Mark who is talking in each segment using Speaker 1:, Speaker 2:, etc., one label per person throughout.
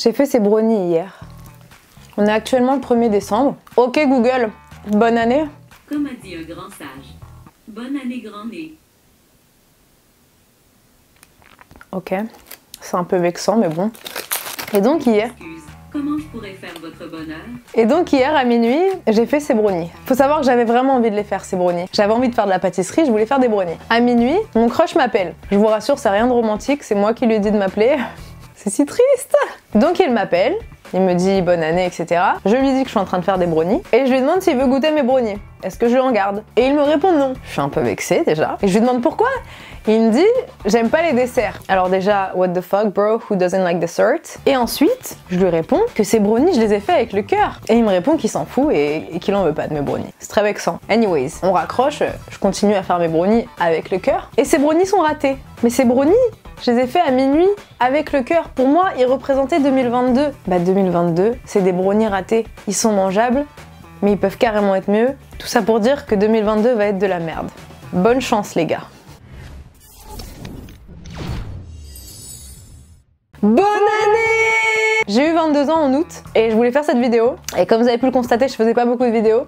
Speaker 1: J'ai fait ces brownies hier. On est actuellement le 1er décembre. Ok Google, bonne année.
Speaker 2: Comme a dit un grand sage, bonne année grand nez.
Speaker 1: Ok, c'est un peu vexant mais bon. Et donc hier...
Speaker 2: Excuse, comment je pourrais faire votre bonheur?
Speaker 1: Et donc hier à minuit, j'ai fait ces brownies. Faut savoir que j'avais vraiment envie de les faire ces brownies. J'avais envie de faire de la pâtisserie, je voulais faire des brownies. À minuit, mon crush m'appelle. Je vous rassure, c'est rien de romantique, c'est moi qui lui ai dit de m'appeler. C'est si triste. Donc il m'appelle, il me dit bonne année, etc. Je lui dis que je suis en train de faire des brownies et je lui demande s'il veut goûter mes brownies. Est-ce que je lui en garde? Et il me répond non. Je suis un peu vexée déjà. Et je lui demande pourquoi. Il me dit j'aime pas les desserts. Alors déjà, what the fuck bro, who doesn't like dessert? Et ensuite, je lui réponds que ces brownies, je les ai fait avec le cœur. Et il me répond qu'il s'en fout et qu'il en veut pas de mes brownies. C'est très vexant. Anyways, on raccroche, je continue à faire mes brownies avec le cœur. Et ces brownies sont ratés. Mais ces brownies, je les ai fait à minuit avec le cœur. Pour moi, ils représentaient 2022. Bah 2022, c'est des brownies ratés. Ils sont mangeables, mais ils peuvent carrément être mieux. Tout ça pour dire que 2022 va être de la merde. Bonne chance les gars. Bonne année! J'ai eu 22 ans en août et je voulais faire cette vidéo. Et comme vous avez pu le constater, je faisais pas beaucoup de vidéos.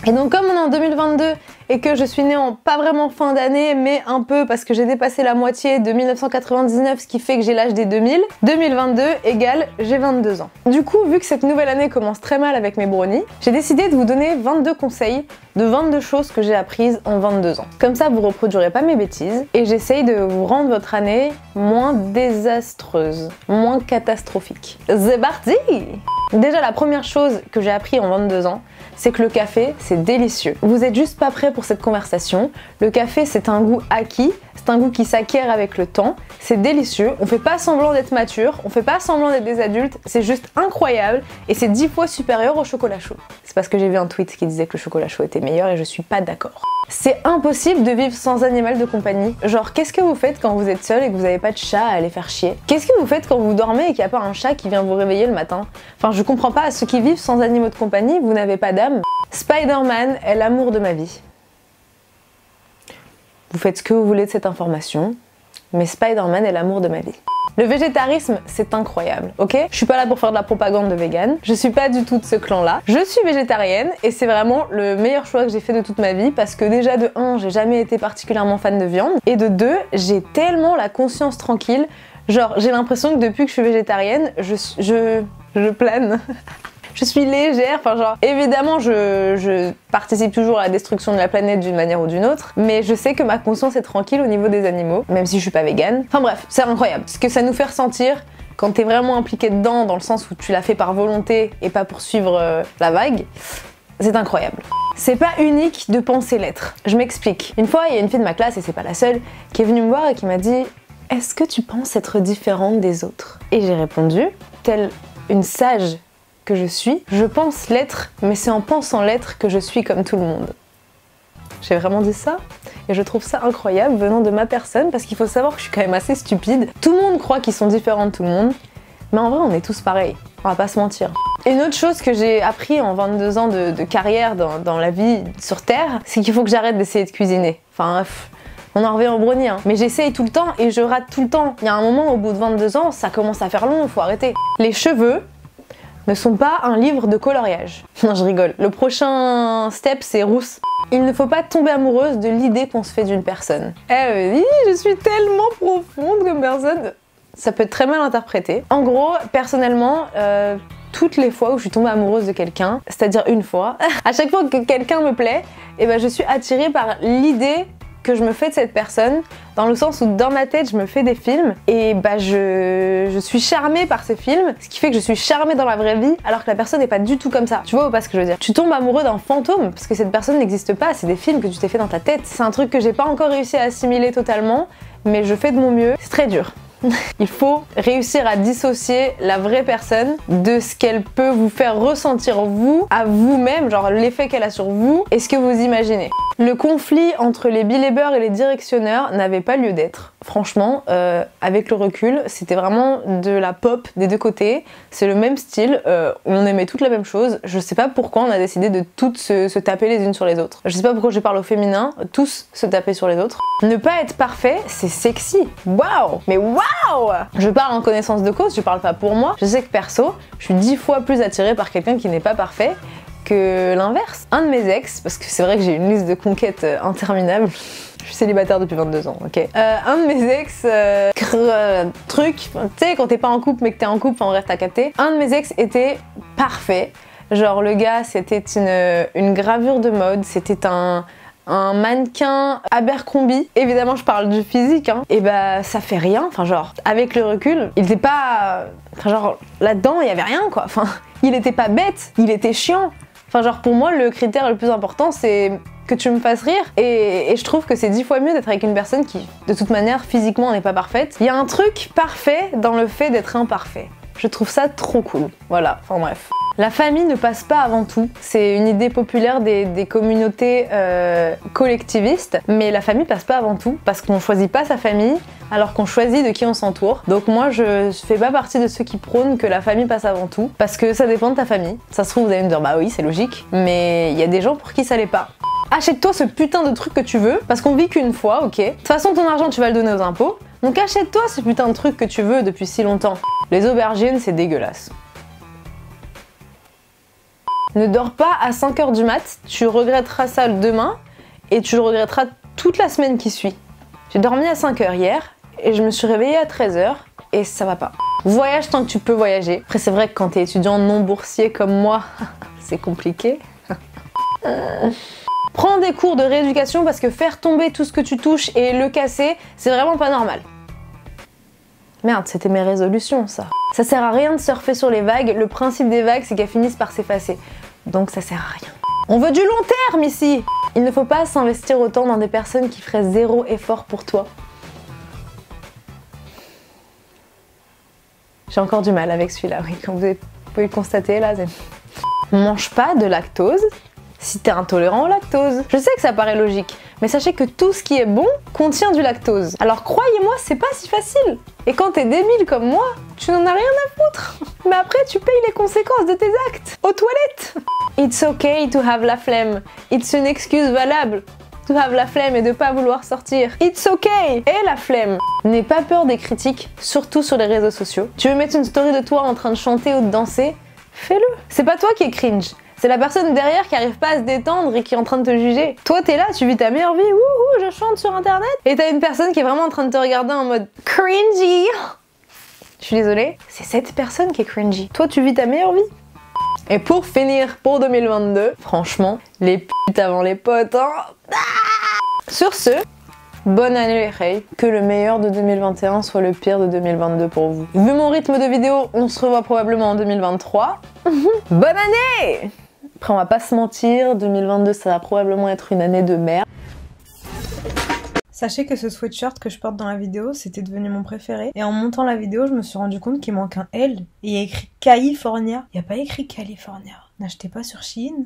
Speaker 1: Et donc comme on est en 2022 et que je suis née en pas vraiment fin d'année, mais un peu parce que j'ai dépassé la moitié de 1999, ce qui fait que j'ai l'âge des 2000, 2022 égale j'ai 22 ans. Du coup, vu que cette nouvelle année commence très mal avec mes brownies, j'ai décidé de vous donner 22 conseils de 22 choses que j'ai apprises en 22 ans. Comme ça, vous reproduirez pas mes bêtises et j'essaye de vous rendre votre année moins désastreuse, moins catastrophique. C'est parti! Déjà, la première chose que j'ai appris en 22 ans, c'est que le café, c'est délicieux. Vous êtes juste pas prêts pour cette conversation. Le café, c'est un goût acquis, c'est un goût qui s'acquiert avec le temps. C'est délicieux, on fait pas semblant d'être mature, on fait pas semblant d'être des adultes, c'est juste incroyable et c'est 10 fois supérieur au chocolat chaud. C'est parce que j'ai vu un tweet qui disait que le chocolat chaud était meilleur et je suis pas d'accord. C'est impossible de vivre sans animal de compagnie. Genre, qu'est-ce que vous faites quand vous êtes seul et que vous avez pas de chat à aller faire chier? Qu'est-ce que vous faites quand vous dormez et qu'il n'y a pas un chat qui vient vous réveiller le matin? Enfin, je comprends pas, ceux qui vivent sans animaux de compagnie, vous n'avez pas d'âme. Spider-Man est l'amour de ma vie. Vous faites ce que vous voulez de cette information, mais Spider-Man est l'amour de ma vie. Le végétarisme, c'est incroyable, ok? Je suis pas là pour faire de la propagande de vegan, je suis pas du tout de ce clan-là. Je suis végétarienne et c'est vraiment le meilleur choix que j'ai fait de toute ma vie parce que déjà de 1, j'ai jamais été particulièrement fan de viande et de 2, j'ai tellement la conscience tranquille. Genre, j'ai l'impression que depuis que je suis végétarienne, je plane. Je suis légère, enfin genre, évidemment je participe toujours à la destruction de la planète d'une manière ou d'une autre, mais je sais que ma conscience est tranquille au niveau des animaux, même si je suis pas végane. Enfin bref, c'est incroyable, ce que ça nous fait ressentir quand t'es vraiment impliqué dedans, dans le sens où tu l'as fait par volonté et pas pour suivre la vague, c'est incroyable. C'est pas unique de penser l'être. Je m'explique. Une fois, il y a une fille de ma classe, et c'est pas la seule, qui est venue me voir et qui m'a dit « Est-ce que tu penses être différente des autres ?» Et j'ai répondu, telle une sage que je suis, je pense l'être, mais c'est en pensant l'être que je suis comme tout le monde. J'ai vraiment dit ça et je trouve ça incroyable venant de ma personne parce qu'il faut savoir que je suis quand même assez stupide. Tout le monde croit qu'ils sont différents de tout le monde, mais en vrai on est tous pareils, on va pas se mentir. Et une autre chose que j'ai appris en 22 ans de carrière dans la vie sur Terre, c'est qu'il faut que j'arrête d'essayer de cuisiner. Enfin, on en revient au brownie, hein. Mais j'essaye tout le temps et je rate tout le temps. Il y a un moment, au bout de 22 ans, ça commence à faire long, faut arrêter. Les cheveux ne sont pas un livre de coloriage. Non, je rigole. Le prochain step, c'est rousse. Il ne faut pas tomber amoureuse de l'idée qu'on se fait d'une personne. Oui, je suis tellement profonde comme personne. Ça peut être très mal interprété. En gros, personnellement, toutes les fois où je suis tombée amoureuse de quelqu'un, c'est-à-dire une fois, à chaque fois que quelqu'un me plaît, eh ben, je suis attirée par l'idée que je me fais de cette personne, dans le sens où dans ma tête je me fais des films et bah je suis charmée par ces films, ce qui fait que je suis charmée dans la vraie vie alors que la personne n'est pas du tout comme ça. Tu vois ou pas ce que je veux dire? Tu tombes amoureux d'un fantôme parce que cette personne n'existe pas, c'est des films que tu t'es fait dans ta tête. C'est un truc que j'ai pas encore réussi à assimiler totalement, mais je fais de mon mieux. C'est très dur. Il faut réussir à dissocier la vraie personne de ce qu'elle peut vous faire ressentir vous, à vous-même, genre l'effet qu'elle a sur vous et ce que vous imaginez. Le conflit entre les billébeurs et les directionneurs n'avait pas lieu d'être. franchement, avec le recul, c'était vraiment de la pop des deux côtés. C'est le même style, on aimait toutes la même chose. Je sais pas pourquoi on a décidé de toutes se taper les unes sur les autres. Je sais pas pourquoi je parle au féminin, tous se taper sur les autres. Ne pas être parfait, c'est sexy. Waouh! Mais waouh! Je parle en connaissance de cause, je parle pas pour moi. Je sais que perso, je suis 10 fois plus attirée par quelqu'un qui n'est pas parfait que l'inverse. Un de mes ex, parce que c'est vrai que j'ai une liste de conquêtes interminable. Je suis célibataire depuis 22 ans, ok. Un de mes ex, truc, tu sais, quand t'es pas en couple mais que t'es en couple, enfin bref, t'as capté. Un de mes ex était parfait. Genre le gars, c'était une gravure de mode, c'était un mannequin Abercrombie. Évidemment, je parle du physique, hein. Et bah, ça fait rien. Enfin, genre, avec le recul, il était pas. Enfin, genre, là-dedans, il y avait rien, quoi. Enfin, il était pas bête, il était chiant. Enfin, genre, pour moi, le critère le plus important, c'est que tu me fasses rire. Et je trouve que c'est 10 fois mieux d'être avec une personne qui, de toute manière, physiquement, n'est pas parfaite. Il y a un truc parfait dans le fait d'être imparfait. Je trouve ça trop cool. Voilà, enfin bref. La famille ne passe pas avant tout. C'est une idée populaire des communautés collectivistes, mais la famille passe pas avant tout parce qu'on choisit pas sa famille alors qu'on choisit de qui on s'entoure. Donc moi je fais pas partie de ceux qui prônent que la famille passe avant tout parce que ça dépend de ta famille. Ça se trouve vous allez me dire bah oui c'est logique, mais il y a des gens pour qui ça l'est pas. Achète-toi ce putain de truc que tu veux parce qu'on vit qu'une fois, ok. De toute façon ton argent tu vas le donner aux impôts, donc achète-toi ce putain de truc que tu veux depuis si longtemps. Les aubergines c'est dégueulasse. Ne dors pas à 5h du mat, tu regretteras ça demain et tu le regretteras toute la semaine qui suit. J'ai dormi à 5h hier et je me suis réveillée à 13h et ça va pas. Voyage tant que tu peux voyager. Après c'est vrai que quand t'es étudiant non boursier comme moi, c'est compliqué. Prends des cours de rééducation parce que faire tomber tout ce que tu touches et le casser, c'est vraiment pas normal. Merde, c'était mes résolutions ça. Ça sert à rien de surfer sur les vagues, le principe des vagues c'est qu'elles finissent par s'effacer. Donc ça sert à rien. On veut du long terme ici. Il ne faut pas s'investir autant dans des personnes qui feraient zéro effort pour toi. J'ai encore du mal avec celui-là, oui, comme vous pouvez le constater là. Mange pas de lactose si t'es intolérant au lactose. Je sais que ça paraît logique, mais sachez que tout ce qui est bon contient du lactose. Alors croyez-moi, c'est pas si facile. Et quand t'es débile comme moi, tu n'en as rien à foutre. Mais après, tu payes les conséquences de tes actes. Aux toilettes. It's okay to have la flemme. It's une excuse valable. To have la flemme et de pas vouloir sortir. It's okay. Et la flemme. N'aie pas peur des critiques, surtout sur les réseaux sociaux. Tu veux mettre une story de toi en train de chanter ou de danser? Fais-le. C'est pas toi qui est cringe. C'est la personne derrière qui arrive pas à se détendre et qui est en train de te juger. Toi t'es là, tu vis ta meilleure vie, wouhou, je chante sur internet. Et t'as une personne qui est vraiment en train de te regarder en mode cringy. Je suis désolée, c'est cette personne qui est cringy. Toi tu vis ta meilleure vie. Et pour finir, pour 2022, franchement, les putes avant les potes, hein. Sur ce, bonne année les reilles, que le meilleur de 2021 soit le pire de 2022 pour vous. Vu mon rythme de vidéo, on se revoit probablement en 2023. Bonne année! Après on va pas se mentir, 2022 ça va probablement être une année de merde.
Speaker 3: Sachez que ce sweatshirt que je porte dans la vidéo, c'était devenu mon préféré. Et en montant la vidéo, je me suis rendu compte qu'il manque un L. Et il y a écrit California. Il n'y a pas écrit California. N'achetez pas sur Shein.